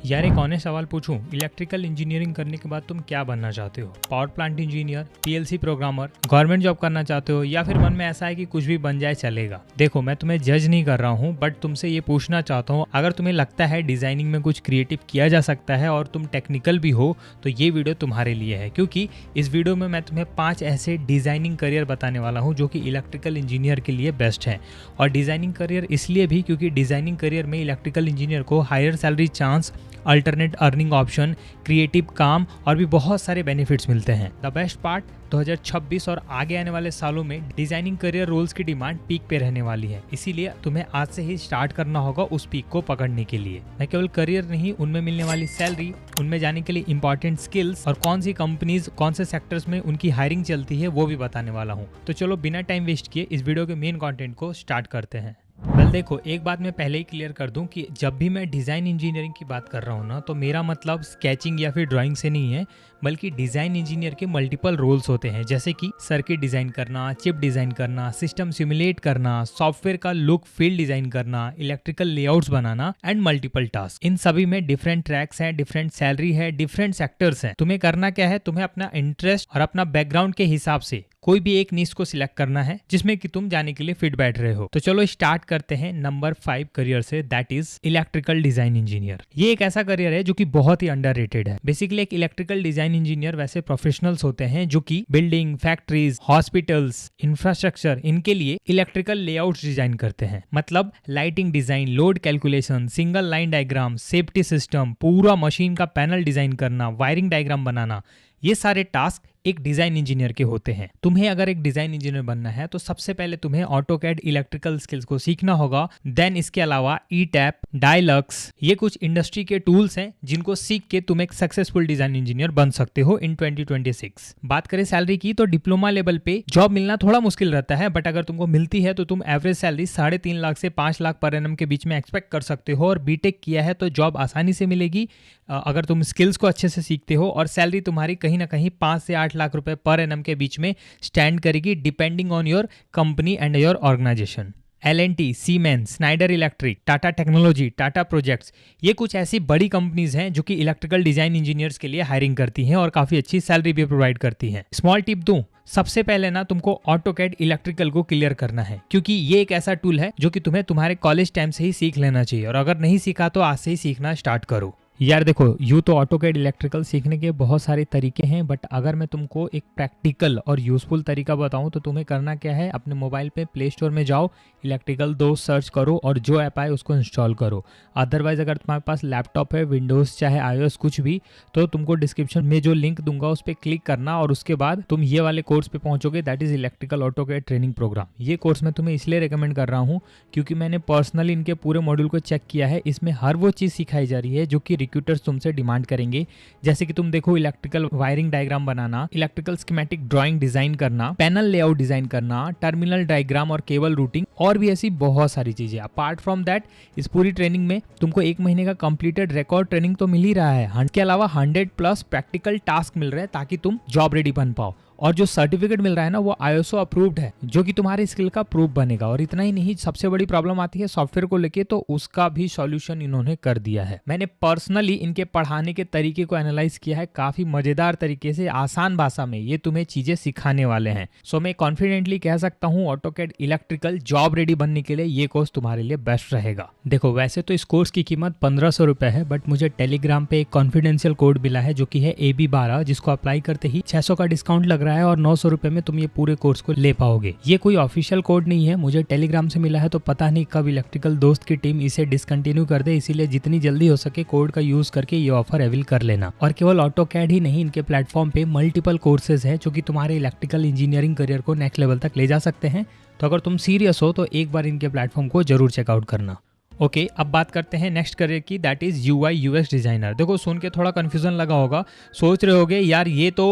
यार एक ऑनेस्ट सवाल पूछूं, इलेक्ट्रिकल इंजीनियरिंग करने के बाद तुम क्या बनना चाहते हो? Power plant engineer, PLC programmer, government job करना चाहते हो, या फिर मन में ऐसा है कि कुछ भी बन जाए चलेगा? देखो, मैं तुम्हें जज नहीं कर रहा हूँ, बट तुमसे ये पूछना चाहता हूँ, अगर तुम्हें लगता है डिजाइनिंग में कुछ क्रिएटिव किया जा सकता है और तुम टेक्निकल भी हो, तो ये वीडियो तुम्हारे लिए है। क्योंकि इस वीडियो में मैं तुम्हें 5 ऐसे डिजाइनिंग करियर बताने वाला हूँ जो कि इलेक्ट्रिकल इंजीनियर के लिए बेस्ट है। और डिजाइनिंग करियर इसलिए भी क्योंकि डिजाइनिंग करियर में इलेक्ट्रिकल इंजीनियर को higher salary chance, alternate earning option, creative काम और भी बहुत सारे बेनिफिट्स मिलते हैं। द बेस्ट पार्ट, 2026 और आगे आने वाले सालों में डिजाइनिंग करियर रोल्स की डिमांड पीक पे रहने वाली है। इसीलिए तुम्हें आज से ही स्टार्ट करना होगा उस पीक को पकड़ने के लिए। न केवल करियर नहीं, उनमें मिलने वाली सैलरी, उनमें जाने के लिए इंपॉर्टेंट स्किल्स और कौन सी कंपनीज, कौन से सेक्टर्स में उनकी हायरिंग चलती है, वो भी बताने वाला हूँ। तो चलो बिना टाइम वेस्ट किए इस वीडियो के मेन कंटेंट को स्टार्ट करते हैं। वेल देखो, एक बात मैं पहले ही क्लियर कर दूं कि जब भी मैं डिज़ाइन इंजीनियरिंग की बात कर रहा हूं ना, तो मेरा मतलब स्केचिंग या फिर ड्राइंग से नहीं है, बल्कि डिज़ाइन इंजीनियर के मल्टीपल रोल्स होते हैं, जैसे कि सर्किट डिज़ाइन करना, चिप डिज़ाइन करना, सिस्टम सिमुलेट करना, सॉफ्टवेयर का लुक फील डिज़ाइन करना, इलेक्ट्रिकल लेआउट्स बनाना एंड मल्टीपल टास्क। इन सभी में डिफरेंट ट्रैक्स हैं, डिफरेंट सैलरी है, डिफरेंट सेक्टर्स हैं। तुम्हें करना क्या है, तुम्हें अपना इंटरेस्ट और अपना बैकग्राउंड के हिसाब से कोई भी एक नीश को सिलेक्ट करना है जिसमें कि तुम जाने के लिए फिट बैठ रहे हो। तो चलो स्टार्ट करते हैं नंबर 5 करियर से, that is electrical design engineer. ये एक ऐसा करियर है जो कि बहुत ही अंडररेटेड है। बेसिकली एक इलेक्ट्रिकल डिजाइन इंजीनियर वैसे प्रोफेशनल्स होते हैं जो कि बिल्डिंग, फैक्ट्रीज, हॉस्पिटल्स, इंफ्रास्ट्रक्चर, इनके लिए इलेक्ट्रिकल लेआउट्स डिजाइन करते हैं। मतलब lighting design, load calculation, single line diagram, safety system, पूरा मशीन का पैनल डिजाइन करना, वायरिंग डायग्राम बनाना, ये सारे टास्क एक डिजाइन इंजीनियर के होते हैं। तुम्हें अगर एक डिजाइन इंजीनियर बनना है तो सबसे पहले तुम्हें ऑटोकैड इलेक्ट्रिकल स्किल्स को सीखना होगा। देन इसके अलावा ईटैप, डायलक्स, ये कुछ इंडस्ट्री के टूल्स हैं जिनको सीख के तुम एक सक्सेसफुल डिजाइन इंजीनियर बन सकते हो इन 2026। बात करें सैलरी की, तो डिप्लोमा लेवल पे जॉब मिलना थोड़ा मुश्किल रहता है, बट अगर तुमको मिलती है तो तुम एवरेज सैलरी 3.5 लाख से 5 लाख पर एनम के बीच में एक्सपेक्ट कर सकते हो। और बीटेक किया है तो जॉब आसानी से मिलेगी अगर तुम स्किल्स को अच्छे से सीखते हो। और सैलरी तुम्हारी कहीं ना कहीं 5 से 8 लाख रुपए पर एनम के बीच में स्टैंड करेगी, depending on your company and your organisation. L&T, Siemens, Schneider Electric, Tata Technology, Tata Projects, ये कुछ ऐसी बड़ी कंपनीज हैं जो कि इलेक्ट्रिकल डिजाइन इंजीनियर्स के लिए हायरिंग करती हैं और काफी अच्छी सैलरी भी प्रोवाइड करती हैं। स्मॉल टिप दूं, सबसे पहले ना तुमको ऑटोकैड इलेक्ट्रिकल को क्लियर करना है, क्योंकि ये एक ऐसा टूल है जो कि तुम्हें तुम्हारे कॉलेज टाइम से ही सीख लेना चाहिए। और अगर नहीं सीखा तो आज से ही सीखना स्टार्ट करो। यार देखो, यूँ तो ऑटोकैड इलेक्ट्रिकल सीखने के बहुत सारे तरीके हैं, बट अगर मैं तुमको एक प्रैक्टिकल और यूजफुल तरीका बताऊं तो तुम्हें करना क्या है, अपने मोबाइल पे प्ले स्टोर में जाओ, इलेक्ट्रिकल दोस्त सर्च करो और जो ऐप आए उसको इंस्टॉल करो। अदरवाइज अगर तुम्हारे पास लैपटॉप है, विंडोज़ चाहे iOS कुछ भी, तो तुमको डिस्क्रिप्शन में जो लिंक दूंगा उस पर क्लिक करना और उसके बाद तुम ये वाले कोर्स पे पहुंचोगे, that is electrical AutoCAD training program. ये कोर्स मैं तुम्हें इसलिए रिकमेंड कर रहा हूँ क्योंकि मैंने पर्सनली इनके पूरे मॉड्यूल को चेक किया है। इसमें हर वो चीज़ सिखाई जा रही है जो कि रिक्रूटर्स तुमसे डिमांड करेंगे। जैसे कि तुम देखो, इलेक्ट्रिकल वायरिंग डायग्राम बनाना, इलेक्ट्रिकल स्कीमेटिक ड्राइंग डिजाइन करना, पैनल लेआउट डिजाइन करना, टर्मिनल डायग्राम और केबल रूटिंग, और भी ऐसी बहुत सारी चीजें। अपार्ट फ्रॉम दैट, इस पूरी ट्रेनिंग में तुमको 1 महीने का कंप्लीटेड रिकॉर्ड ट्रेनिंग तो मिल ही रहा है। इसके अलावा 100+ प्रैक्टिकल टास्क मिल रहे हैं ताकि तुम जॉब रेडी बन पाओ। और जो सर्टिफिकेट मिल रहा है ना, वो ISO अप्रूव्ड है, जो कि तुम्हारे स्किल का प्रूफ बनेगा। और इतना ही नहीं, सबसे बड़ी प्रॉब्लम आती है सॉफ्टवेयर को लेके, तो उसका भी सॉल्यूशन इन्होंने कर दिया है। मैंने पर्सनली इनके पढ़ाने के तरीके को एनालाइज किया है, काफी मजेदार तरीके से, आसान भाषा में ये तुम्हें चीजें सिखाने वाले हैं। सो मैं कॉन्फिडेंटली कह सकता हूँ ऑटोकैड इलेक्ट्रिकल जॉब रेडी बनने के लिए ये कोर्स तुम्हारे लिए बेस्ट रहेगा। देखो, वैसे तो इस कोर्स की कीमत 1500 रुपए है, बट मुझे टेलीग्राम पे एक कॉन्फिडेंशियल कोड मिला है जो कि है AB12, जिसको अप्लाई करते ही 600 का डिस्काउंट लग रहा है और 900 रुपए में तुम ये पूरे कोर्स को ले पाओगे। ये कोई ऑफिशियल कोड नहीं है, मुझे टेलीग्राम से मिला है, तो पता नहीं कब इलेक्ट्रिकल दोस्त की टीम इसे डिसकंटिन्यू कर दे, इसीलिए जितनी जल्दी हो सके कोड का यूज करके ये ऑफर अवेल कर लेना। और केवल ऑटोकैड ही नहीं, इनके प्लेटफॉर्म पे मल्टीपल कोर्सेज है जो कि तुम्हारे इलेक्ट्रिकल इंजीनियरिंग करियर को नेक्स्ट लेवल तक ले जा सकते हैं। तो अगर तुम सीरियस हो तो एक बार इनके प्लेटफॉर्म को जरूर चेकआउट करना। ओके, अब बात करते हैं नेक्स्ट करियर की, that is UI UX designer. देखो, सुन के थोड़ा कंफ्यूजन लगा होगा, सोच रहे होगे यार ये तो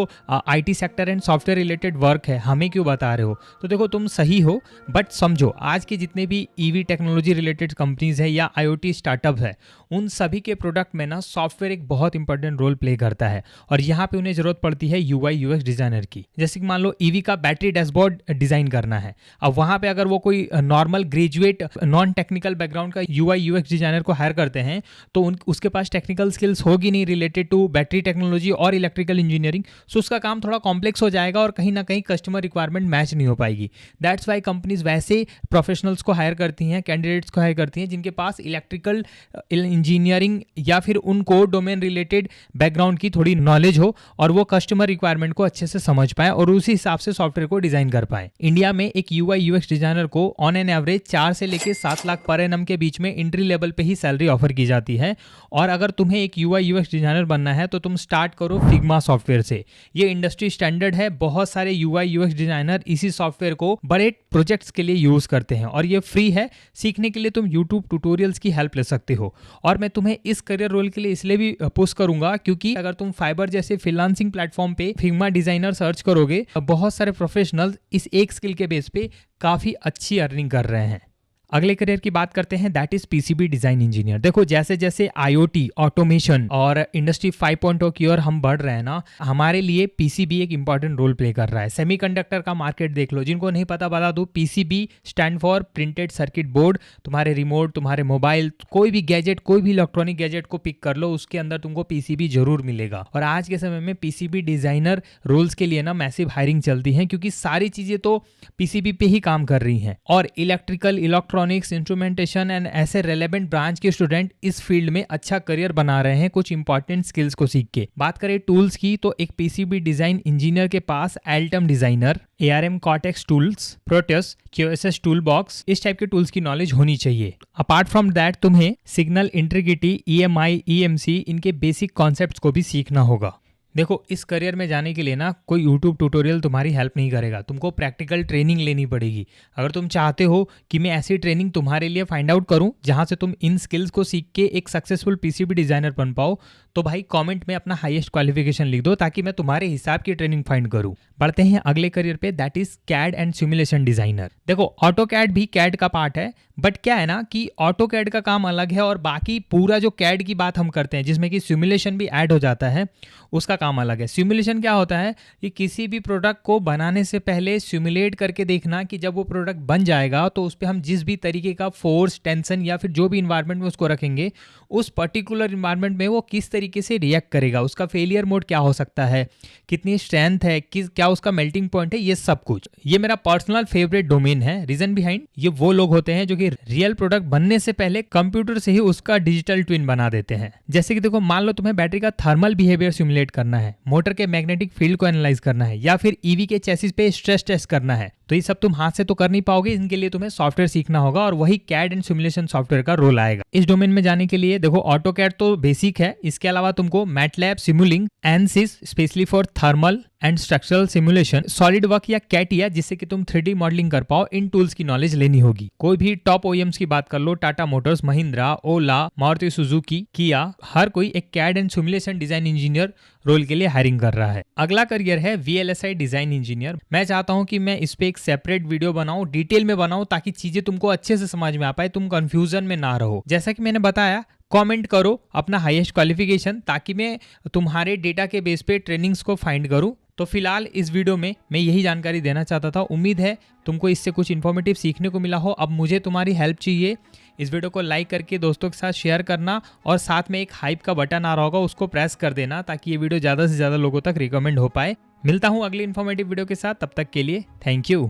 IT sector and software related work है, हमें क्यों बता रहे हो? तो देखो, तुम सही हो, बट समझो आज के जितने भी EV टेक्नोलॉजी रिलेटेड कंपनीज है या IoT स्टार्टअप है, उन सभी के प्रोडक्ट में ना सॉफ्टवेयर एक बहुत इंपॉर्टेंट रोल प्ले करता है। और यहाँ पे उन्हें जरूरत पड़ती है UI UX डिजाइनर की। जैसे कि मान लो EV का बैटरी डैशबोर्ड डिजाइन करना है, अब वहाँ पे अगर वो कोई normal graduate non technical background का UI UX डिजाइनर को हायर करते हैं तो उसके पास टेक्निकल स्किल्स होगी नहीं रिलेटेड टू बैटरी टेक्नोलॉजी और इलेक्ट्रिकल इंजीनियरिंग, सो उसका काम थोड़ा कॉम्प्लेक्स हो जाएगा और कहीं ना कहीं कस्टमर रिक्वायरमेंट मैच नहीं हो पाएगी। दैट्स वाई कंपनीज वैसे प्रोफेशनल्स को हायर करती हैं, कैंडिडेट्स को हायर करती हैं जिनके पास इलेक्ट्रिकल इंजीनियरिंग या फिर उनको डोमेन रिलेटेड बैकग्राउंड की थोड़ी नॉलेज हो और वो कस्टमर रिक्वायरमेंट को अच्छे से समझ पाए और उसी हिसाब से सॉफ्टवेयर को डिजाइन कर पाए। इंडिया में एक UI UX डिजाइनर को ऑन एन एवरेज 4 से लेके 7 लाख पर एनम के बीच में एंट्री लेवल पे ही सैलरी ऑफर की जाती है। और अगर तुम्हें एक UI UX डिजाइनर बनना है तो तुम स्टार्ट करो फिग्मा सॉफ्टवेयर से। ये इंडस्ट्री स्टैंडर्ड है, बहुत सारे UI UX डिजाइनर इसी सॉफ्टवेयर को बड़े प्रोजेक्ट्स के लिए यूज करते हैं और ये फ्री है। सीखने के लिए तुम यूट्यूब ट्यूटोरियल्स की हेल्प ले सकते हो। और मैं तुम्हें इस करियर रोल के लिए इसलिए भी पुश करूंगा क्योंकि अगर तुम फाइबर जैसे फ्रीलांसिंग प्लेटफॉर्म पे फिग्मा डिजाइनर सर्च करोगे, बहुत सारे प्रोफेशनल्स इस एक स्किल के बेस पे काफी अच्छी अर्निंग कर रहे हैं। अगले करियर की बात करते हैं, that is PCB design engineer. देखो जैसे जैसे IoT ऑटोमेशन और इंडस्ट्री 5.0 की ओर हम बढ़ रहे हैं ना, हमारे लिए PCB एक इंपॉर्टेंट रोल प्ले कर रहा है। सेमीकंडक्टर का मार्केट देख लो, जिनको नहीं पता बता दो, PCB stand for printed circuit board. तुम्हारे रिमोट, तुम्हारे मोबाइल, कोई भी गैजेट, कोई भी इलेक्ट्रॉनिक गैजेट को पिक कर लो, उसके अंदर तुमको PCB जरूर मिलेगा। और आज के समय में PCB डिजाइनर रोल्स के लिए ना मैसिव हायरिंग चलती है क्योंकि सारी चीजें तो PCB पे ही काम कर रही हैं। और इलेक्ट्रिकल, इलेक्ट्रॉनिक्स, इंस्ट्रूमेंटेशन एंड ऐसे रेलेवेंट ब्रांच के स्टूडेंट इस फील्ड में अच्छा करियर बना रहे हैं कुछ इंपॉर्टेंट स्किल्स को सीख के। बात करें टूल्स की तो एक PCB डिजाइन इंजीनियर के पास Altum designer, ARM Cortex tools, Proteus, QSS tool box, इस टाइप के टूल्स की नॉलेज होनी चाहिए। अपार्ट फ्रॉम दैट तुम्हें सिग्नल इंटीग्रिटी, EMI, EMC, इनके बेसिक कॉन्सेप्ट्स को भी सीखना होगा। देखो इस करियर में जाने के लिए ना कोई यूट्यूब ट्यूटोरियल तुम्हारी हेल्प नहीं करेगा, तुमको प्रैक्टिकल ट्रेनिंग लेनी पड़ेगी। अगर तुम चाहते हो कि मैं ऐसी ट्रेनिंग तुम्हारे लिए फाइंड आउट करूं जहां से तुम इन स्किल्स को सीख के एक सक्सेसफुल PCB डिजाइनर बन पाओ, तो भाई कमेंट में अपना हाईएस्ट क्वालिफिकेशन लिख दो ताकि मैं तुम्हारे हिसाब की ट्रेनिंग फाइंड करूं। बढ़ते हैं अगले करियर पे, that is CAD and simulation designer. देखो AutoCAD भी CAD का पार्ट है, बट क्या है ना कि AutoCAD का काम अलग है और बाकी पूरा जो CAD की बात हम करते हैं जिसमें कि सिमुलेशन भी ऐड हो जाता है, उसका काम अलग है। सिमुलेशन क्या होता है कि किसी भी प्रोडक्ट को बनाने से पहले सिमुलेट करके देखना कि जब वो प्रोडक्ट बन जाएगा तो उस पर हम जिस भी तरीके का फोर्स, टेंशन या फिर जो भी इन्वायरमेंट में उसको रखेंगे, उस पर्टिकुलर इन्वायरमेंट में वो किस तरीके से रिएक्ट करेगा, उसका फेलियर मोड क्या हो सकता है, कितनी स्ट्रेंथ है, क्या उसका मेल्टिंग पॉइंट है, ये सब कुछ। ये मेरा पर्सनल फेवरेट डोमेन है। रीजन बिहाइंड, ये वो लोग होते हैं जो कि रियल प्रोडक्ट बनने से पहले कंप्यूटर से ही उसका डिजिटल ट्विन बना देते हैं। जैसे कि देखो मान लो तुम्हें बैटरी का थर्मल बिहेवियर सिमुलेट करना है, मोटर के मैग्नेटिक फील्ड को एनालाइज करना है या फिर EV के चेसिस पे स्ट्रेस टेस्ट करना है, तो ये सब तुम हाथ से तो कर नहीं पाओगे। इनके लिए तुम्हें सॉफ्टवेयर सीखना होगा और वही CAD एंड सिमुलेशन सॉफ्टवेयर का रोल आएगा। इस डोमेन में जाने के लिए देखो AutoCAD तो बेसिक है, इसके अलावा तुमको MATLAB, Simulink, ANSYS specially for thermal and structural simulation, SolidWorks या CATIA जिससे कि तुम 3D मॉडलिंग कर पाओ, इन टूल्स की नॉलेज लेनी होगी। कोई भी टॉप OEMs की बात कर लो, Tata Motors, Mahindra, Ola, Maruti Suzuki, Kia, हर कोई एक CAD and simulation design engineer role के लिए हायरिंग कर रहा है। अगला करियर है VLSI डिजाइन इंजीनियर। मैं चाहता हूं कि मैं इस पे एक सेपरेट वीडियो बनाऊं, डिटेल में बनाऊं, ताकि चीजें तुमको अच्छे से समझ में आ पाए, तुम कंफ्यूजन में ना रहो। जैसा कि मैंने बताया, कमेंट करो अपना हाईएस्ट क्वालिफिकेशन ताकि मैं तुम्हारे डेटा के बेस पे ट्रेनिंग्स को फाइंड करूं। तो फिलहाल इस वीडियो में मैं यही जानकारी देना चाहता था। उम्मीद है तुमको इससे कुछ इन्फॉर्मेटिव सीखने को मिला हो। अब मुझे तुम्हारी हेल्प चाहिए, इस वीडियो को लाइक करके दोस्तों के साथ शेयर करना और साथ में एक हाइप का बटन आ रहा होगा, उसको प्रेस कर देना ताकि ये वीडियो ज़्यादा से ज़्यादा लोगों तक रिकमेंड हो पाए। मिलता हूँ अगली इन्फॉर्मेटिव वीडियो के साथ, तब तक के लिए थैंक यू।